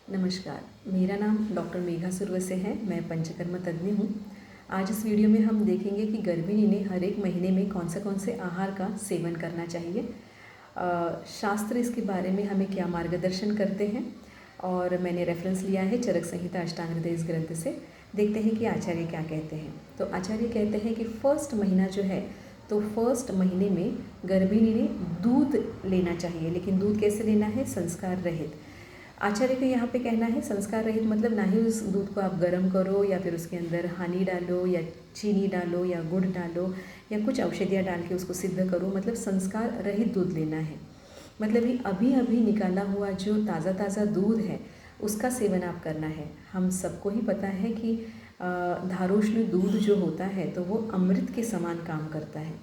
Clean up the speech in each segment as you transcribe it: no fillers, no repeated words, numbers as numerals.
नमस्कार, मेरा नाम डॉक्टर मेघा सुरवसे है। मैं पंचकर्म तज्ञ हूँ। आज इस वीडियो में हम देखेंगे कि गर्भिणी ने हर एक महीने में कौन से आहार का सेवन करना चाहिए। शास्त्र इसके बारे में हमें क्या मार्गदर्शन करते हैं, और मैंने रेफरेंस लिया है चरक संहिता अष्टांग हृदय इस ग्रंथ से। देखते हैं कि आचार्य क्या कहते हैं। तो आचार्य कहते हैं कि फर्स्ट महीना जो है, तो फर्स्ट महीने में गर्भिणी ने दूध लेना चाहिए। लेकिन दूध कैसे लेना है? संस्कार रहित। आचार्य का यहाँ पे कहना है संस्कार रहित मतलब ना ही उस दूध को आप गर्म करो या फिर उसके अंदर हनी डालो या चीनी डालो या गुड़ डालो या कुछ औषधियाँ डाल के उसको सिद्ध करो। मतलब संस्कार रहित दूध लेना है। मतलब ये अभी अभी निकाला हुआ जो ताज़ा दूध है उसका सेवन आप करना है। हम सबको ही पता है कि धारोष्ण दूध जो होता है तो वो अमृत के समान काम करता है।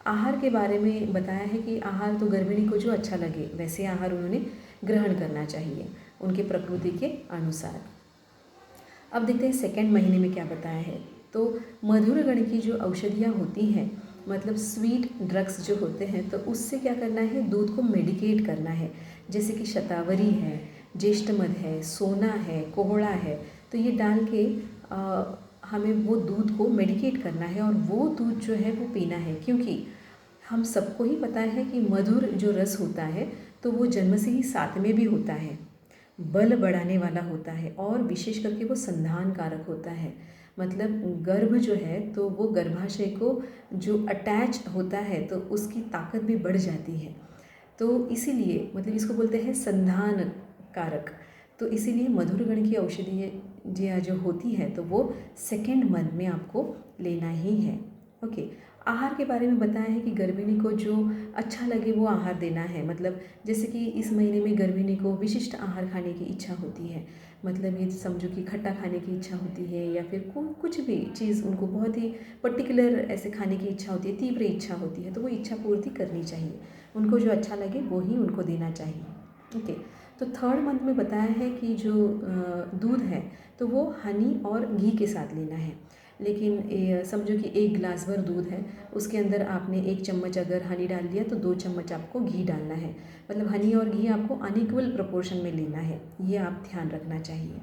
आहार के बारे में बताया है कि आहार तो गर्भिणी को जो अच्छा लगे वैसे आहार उन्होंने ग्रहण करना चाहिए उनके प्रकृति के अनुसार। अब देखते हैं सेकेंड महीने में क्या बताया है। तो मधुर गण की जो औषधियाँ होती हैं, मतलब स्वीट ड्रग्स जो होते हैं, तो उससे क्या करना है, दूध को मेडिकेट करना है। जैसे कि शतावरी है, ज्येष्ठमध है, सोना है, कोहड़ा है, तो ये डाल के हमें वो दूध को मेडिकेट करना है और वो दूध जो है वो पीना है। क्योंकि हम सबको ही पता है कि मधुर जो रस होता है तो वो जन्म से ही साथ में भी होता है, बल बढ़ाने वाला होता है और विशेष करके वो संधान कारक होता है। मतलब गर्भ जो है तो वो गर्भाशय को जो अटैच होता है तो उसकी ताकत भी बढ़ जाती है। तो इसीलिए मतलब इसको बोलते हैं संधान कारक। तो इसीलिए मधुर गण की औषधियाँ जो होती है तो वो सेकेंड मंथ में आपको लेना ही है। ओके। आहार के बारे में बताया है कि गर्भिणी को जो अच्छा लगे वो आहार देना है। मतलब जैसे कि इस महीने में गर्भिणी को विशिष्ट आहार खाने की इच्छा होती है, मतलब ये समझो कि खट्टा खाने की इच्छा होती है या फिर कुछ भी चीज़ उनको बहुत ही पर्टिकुलर ऐसे खाने की इच्छा होती है, तीव्र इच्छा होती है, तो वो इच्छा पूर्ति करनी चाहिए। उनको जो अच्छा लगे वो ही उनको देना चाहिए। ओके। तो थर्ड मंथ में बताया है कि जो दूध है तो वो हनी और घी के साथ लेना है। लेकिन समझो कि 1 गिलास भर दूध है, उसके अंदर आपने 1 चम्मच अगर हनी डाल दिया तो 2 चम्मच आपको घी डालना है। मतलब हनी और घी आपको अनइक्वल प्रोपोर्शन में लेना है, ये आप ध्यान रखना चाहिए।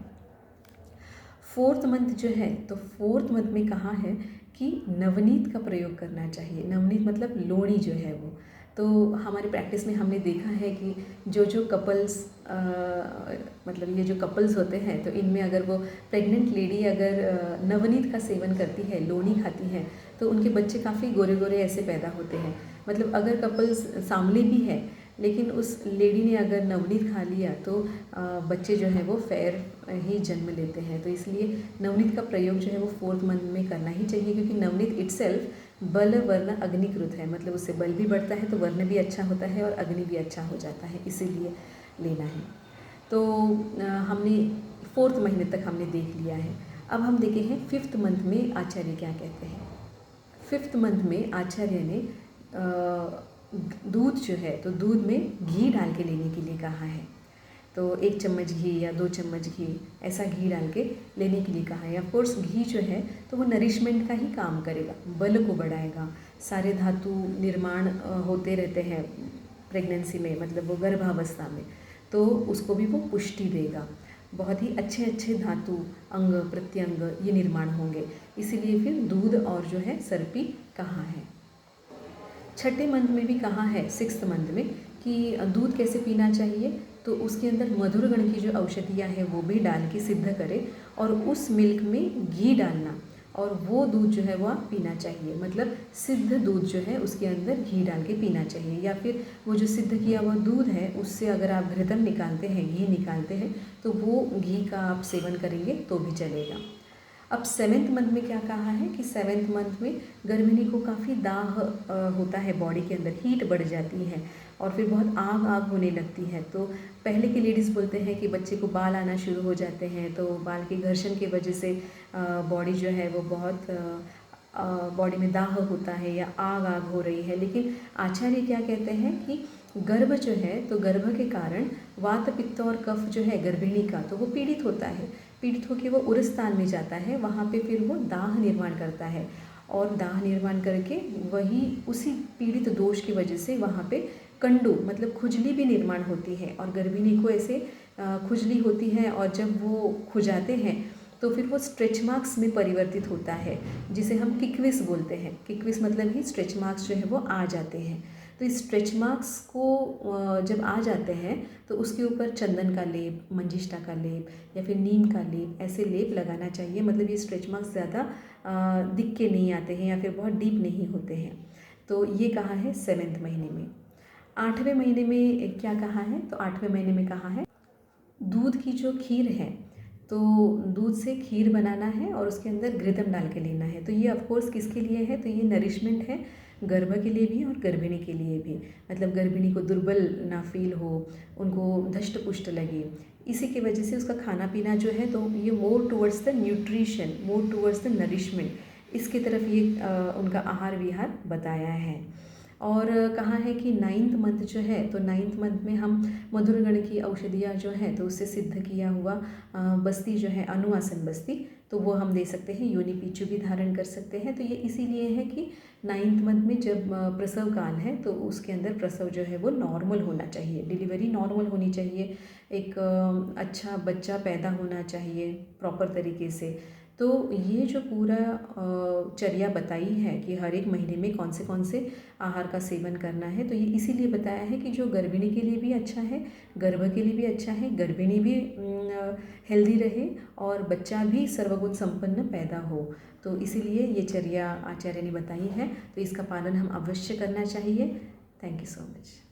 फोर्थ मंथ जो है तो फोर्थ मंथ में कहा है कि नवनीत का प्रयोग करना चाहिए। नवनीत मतलब लोणी जो है वो। तो हमारी प्रैक्टिस में हमने देखा है कि जो कपल्स मतलब ये जो कपल्स होते हैं तो इनमें अगर वो प्रेग्नेंट लेडी अगर नवनीत का सेवन करती है, लोणी खाती है, तो उनके बच्चे काफ़ी गोरे गोरे ऐसे पैदा होते हैं। मतलब अगर कपल्स सामने भी है लेकिन उस लेडी ने अगर नवनीत खा लिया तो बच्चे जो हैं वो फेयर ही जन्म लेते हैं। तो इसलिए नवनीत का प्रयोग जो है वो फोर्थ मंथ में करना ही चाहिए, क्योंकि नवनीत इटसेल्फ बल वर्ण अग्निकृत है। मतलब उससे बल भी बढ़ता है तो वर्ण भी अच्छा होता है और अग्नि भी अच्छा हो जाता है, इसीलिए लेना है। तो हमने फोर्थ महीने तक हमने देख लिया है। अब हम देखे हैं फिफ्थ मंथ में आचार्य क्या कहते हैं। फिफ्थ मंथ में आचार्य ने दूध जो है तो दूध में घी डाल के लेने के लिए कहा है। तो 1 चम्मच घी या 2 चम्मच घी ऐसा घी डाल के लेने के लिए कहा है। ऑफ कोर्स घी जो है तो वो नरिशमेंट का ही काम करेगा, बल को बढ़ाएगा। सारे धातु निर्माण होते रहते हैं प्रेगनेंसी में, मतलब वो गर्भावस्था में, तो उसको भी वो पुष्टि देगा। बहुत ही अच्छे अच्छे धातु अंग प्रत्यंग ये निर्माण होंगे, इसीलिए फिर दूध और जो है सर्पी कहा है। छठे मंथ में भी कहा है, सिक्स्थ मंथ में, कि दूध कैसे पीना चाहिए। तो उसके अंदर मधुर गण की जो औषधियाँ हैं वो भी डाल के सिद्ध करें और उस मिल्क में घी डालना और वो दूध जो है वो आप पीना चाहिए। मतलब सिद्ध दूध जो है उसके अंदर घी डाल के पीना चाहिए, या फिर वो जो सिद्ध किया हुआ दूध है उससे अगर आप घृतम निकालते हैं, घी निकालते हैं, तो वो घी का आप सेवन करेंगे तो भी चलेगा। अब सेवेंथ मंथ में क्या कहा है कि सेवेंथ मंथ में गर्भिणी को काफ़ी दाह होता है, बॉडी के अंदर हीट बढ़ जाती है और फिर बहुत आग आग होने लगती है। तो पहले के लेडीज़ बोलते हैं कि बच्चे को बाल आना शुरू हो जाते हैं, तो बाल के घर्षण की वजह से बॉडी जो है वो बहुत बॉडी में दाह होता है या आग आग हो रही है। लेकिन आचार्य क्या कहते हैं कि गर्भ जो है तो गर्भ के कारण वात पित्त और कफ जो है गर्भिणी का तो वो पीड़ित होता है। पीड़ित होकर वो उर स्थान में जाता है, वहाँ पे फिर वो दाह निर्माण करता है और दाह निर्माण करके वही उसी पीड़ित दोष की वजह से वहाँ पे कंडू मतलब खुजली भी निर्माण होती है और गर्भिणी को ऐसे खुजली होती है और जब वो खुजाते हैं तो फिर वो स्ट्रेच मार्क्स में परिवर्तित होता है, जिसे हम किक्विस बोलते हैं। किक्विस मतलब ही स्ट्रेच मार्क्स जो है वो आ जाते हैं। तो इस स्ट्रेच मार्क्स को जब आ जाते हैं तो उसके ऊपर चंदन का लेप, मंजिष्ठा का लेप या फिर नीम का लेप, ऐसे लेप लगाना चाहिए। मतलब ये स्ट्रेच मार्क्स ज़्यादा दिख के नहीं आते हैं या फिर बहुत डीप नहीं होते हैं। तो ये कहा है 7वें महीने में। 8वें महीने में क्या कहा है? तो 8वें महीने में कहा है दूध की जो खीर है, तो दूध से खीर बनाना है और उसके अंदर घृतम डाल के लेना है। तो ये ऑफ कोर्स किसके लिए है? तो ये नरिशमेंट है गर्भ के लिए भी और गर्भिणी के लिए भी। मतलब गर्भिणी को दुर्बल ना फील हो, उनको धष्ट पुष्ट लगे, इसी की वजह से उसका खाना पीना जो है तो ये more towards the nutrition, more towards the nourishment, इसकी तरफ ये उनका आहार विहार बताया है। और कहा है कि 9th मंथ जो है तो 9th मंथ में हम मधुरगण की औषधियाँ जो है तो उससे सिद्ध किया हुआ बस्ती जो है, अनुवासन बस्ती, तो वो हम दे सकते हैं। योनि पीछू भी धारण कर सकते हैं। तो ये इसीलिए है कि 9th मंथ में जब प्रसव काल है तो उसके अंदर प्रसव जो है वो नॉर्मल होना चाहिए, डिलीवरी नॉर्मल होनी चाहिए, एक अच्छा बच्चा पैदा होना चाहिए प्रॉपर तरीके से। तो ये जो पूरा चर्या बताई है कि हर एक महीने में कौन से आहार का सेवन करना है, तो ये इसीलिए बताया है कि जो गर्भिणी के लिए भी अच्छा है, गर्भ के लिए भी अच्छा है, गर्भिणी भी हेल्दी रहे और बच्चा भी सर्वगुण संपन्न पैदा हो। तो इसीलिए ये चर्या आचार्य ने बताई है, तो इसका पालन हम अवश्य करना चाहिए। Thank you so much.